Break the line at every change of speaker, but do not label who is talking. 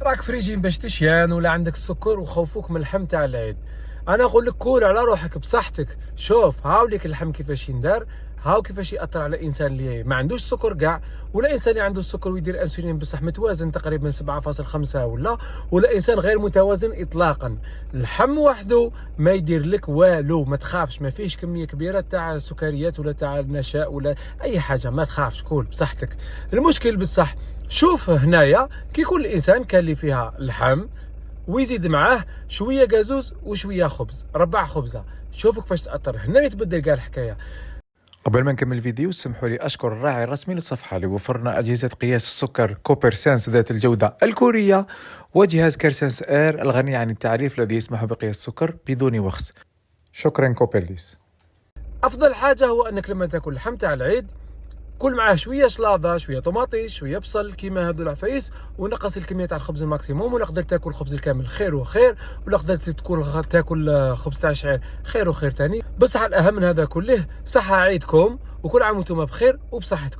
راك في ريجيم باش تشيان ولا عندك السكر وخوفوك من اللحم تاع العيد. انا نقول لك كول على روحك بصحتك. شوف هاوليك اللحم كيفاش يندار، هاو كيفاش ياثر على الانسان اللي ما عندوش سكر كاع، ولا انسان اللي عنده السكر ويدير انسولين بصح متوازن تقريبا 7.5 ولا انسان غير متوازن اطلاقا. اللحم وحده ما يدير لك والو، ما تخافش، ما فيش كميه كبيره تاع السكريات ولا تاع النشاء ولا اي حاجه، ما تخافش كول بصحتك. المشكل بصح شوف هنايا كي كل الانسان كان اللي فيها اللحم ويزيد معاه شويه قازوز وشويه خبز، ربع خبزه، شوفوا كيفاش تاثر، هنا يتبدل كاع الحكايه.
قبل ما نكمل الفيديو اسمحوا لي اشكر الراعي الرسمي للصفحه اللي وفرنا اجهزه قياس السكر كوبر سنس ذات الجوده الكوريه، وجهاز كيرسنس اير الغني عن التعريف الذي يسمح بقياس السكر بدون وخز. شكرا كوبرليس.
افضل حاجه هو انك لما تاكل اللحم تاع العيد كل معاه شويه شلاضه، شويه طوماطيش، شويه بصل كيما هادو العفايس، ونقص الكميه تاع الخبز الماكسيموم، ولا قدرت تاكل خبز الكامل خير وخير، ولا قدرت تاكل خبز تاع الشعير خير وخير تاني. بصح الاهم من هذا كله صحه عيدكم، وكل عام وانتم بخير وبصحتكم.